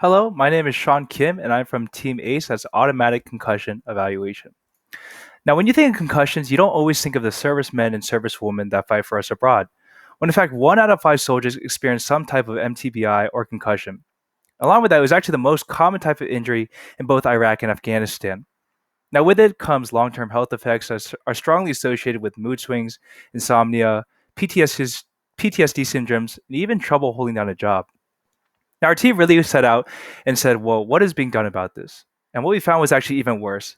Hello, my name is Sean Kim, and I'm from Team ACE, that's Automatic Concussion Evaluation. Now, when you think of concussions, you don't always think of the servicemen and servicewomen that fight for us abroad, when in fact, 1 out of 5 soldiers experience some type of MTBI or concussion. Along with that, it was actually the most common type of injury in both Iraq and Afghanistan. Now, with it comes long term health effects that are strongly associated with mood swings, insomnia, PTSD syndromes, and even trouble holding down a job. Now, our team really set out and said, well, what is being done about this? And what we found was actually even worse.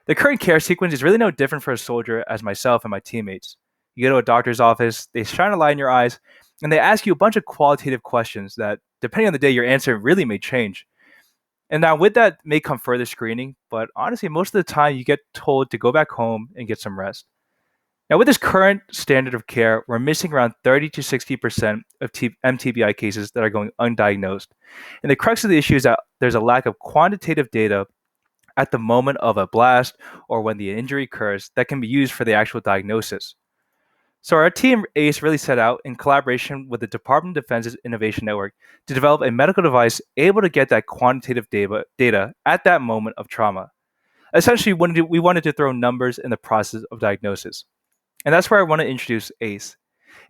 The current care sequence is really no different for a soldier as myself and my teammates. You go to a doctor's office, they shine a light in your eyes, and they ask you a bunch of qualitative questions that, depending on the day, your answer really may change. And now, with that, may come further screening, but honestly, most of the time, you get told to go back home and get some rest. Now, with this current standard of care, we're missing around 30 to 60% of MTBI cases that are going undiagnosed. And the crux of the issue is that there's a lack of quantitative data at the moment of a blast or when the injury occurs that can be used for the actual diagnosis. So, our team ACE really set out in collaboration with the Department of Defense's Innovation Network to develop a medical device able to get that quantitative data at that moment of trauma. Essentially, we wanted to throw numbers in the process of diagnosis. And that's where I want to introduce ACE.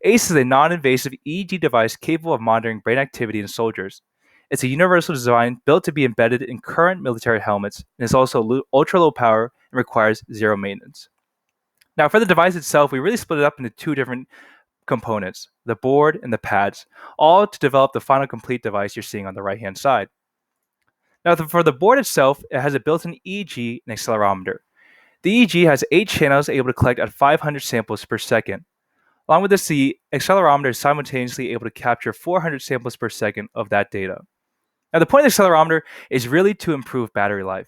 ACE is a non invasive EEG device capable of monitoring brain activity in soldiers. It's a universal design built to be embedded in current military helmets and is also ultra low power and requires zero maintenance. Now, for the device itself, we really split it up into two different components, the board and the pads, all to develop the final complete device you're seeing on the right hand side. Now, for the board itself, it has a built in EEG and accelerometer. The EEG has 8 channels able to collect at 500 samples per second. Along with this, the accelerometer is simultaneously able to capture 400 samples per second of that data. Now, the point of the accelerometer is really to improve battery life.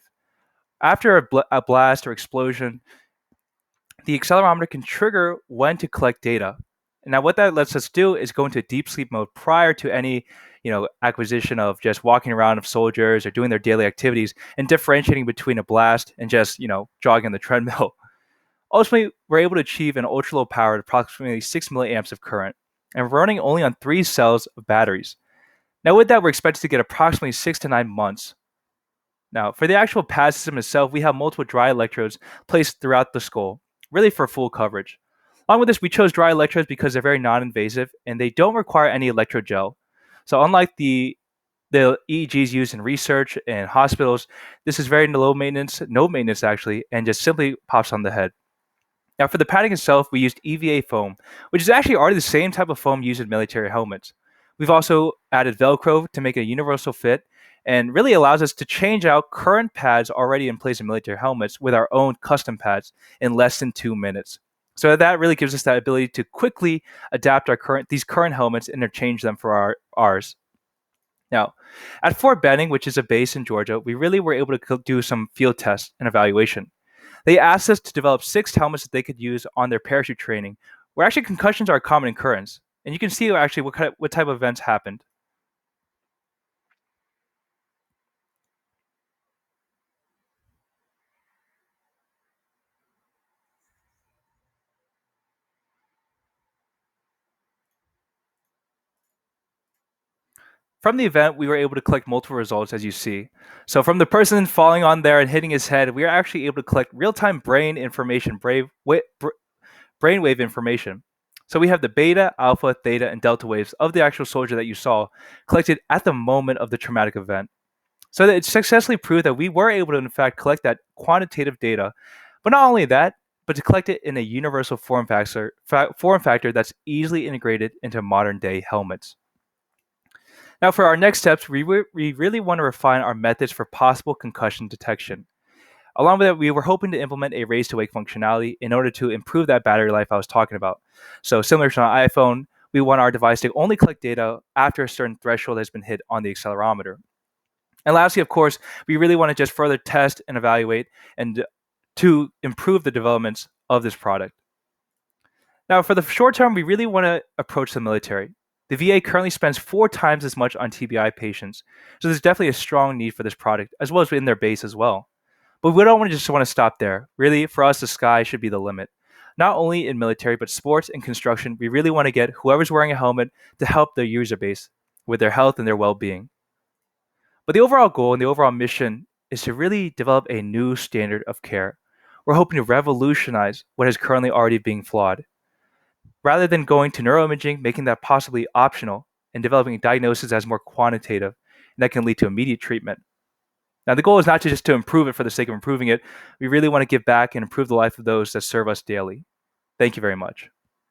After a blast or explosion, the accelerometer can trigger when to collect data. Now, what that lets us do is go into deep sleep mode prior to any, acquisition of just walking around of soldiers or doing their daily activities and differentiating between a blast and just, jogging on the treadmill. Ultimately, we're able to achieve an ultra low power at approximately 6 milliamps of current, and we're running only on 3 cells of batteries. Now, with that, we're expected to get approximately 6 to 9 months. Now, for the actual pad system itself, we have multiple dry electrodes placed throughout the skull, really for full coverage. Along with this, we chose dry electrodes because they're very non-invasive and they don't require any electrogel. So, unlike the EEGs used in research and hospitals, this is very low maintenance, no maintenance actually, and just simply pops on the head. Now, for the padding itself, we used EVA foam, which is actually already the same type of foam used in military helmets. We've also added Velcro to make a universal fit and really allows us to change out current pads already in place in military helmets with our own custom pads in less than 2 minutes. So that really gives us that ability to quickly adapt these current helmets and interchange them for ours. Now, at Fort Benning, which is a base in Georgia, we really were able to do some field tests and evaluation. They asked us to develop 6 helmets that they could use on their parachute training, where actually concussions are a common occurrence. And you can see actually what type of events happened. From the event, we were able to collect multiple results, as you see. So, from the person falling on there and hitting his head, we are actually able to collect real-time brain information, brainwave information. So we have the beta, alpha, theta, and delta waves of the actual soldier that you saw collected at the moment of the traumatic event. So that it successfully proved that we were able to, in fact, collect that quantitative data. But not only that, but to collect it in a universal form factor that's easily integrated into modern day helmets. Now, for our next steps, we really want to refine our methods for possible concussion detection. Along with that, we were hoping to implement a raise to wake functionality in order to improve that battery life I was talking about. So, similar to an iPhone, we want our device to only collect data after a certain threshold has been hit on the accelerometer. And lastly, of course, we really want to just further test and evaluate and to improve the developments of this product. Now, for the short term, we really want to approach the military. The VA currently spends 4 times as much on TBI patients, so there's definitely a strong need for this product, as well as in their base as well. But we don't want to stop there. Really, for us, the sky should be the limit. Not only in military, but sports and construction, we really want to get whoever's wearing a helmet to help their user base with their health and their well-being. But the overall goal and the overall mission is to really develop a new standard of care. We're hoping to revolutionize what is currently already being flawed. Rather than going to neuroimaging, making that possibly optional, and developing a diagnosis as more quantitative, and that can lead to immediate treatment. Now, the goal is not to just to improve it for the sake of improving it. We really want to give back and improve the life of those that serve us daily. Thank you very much.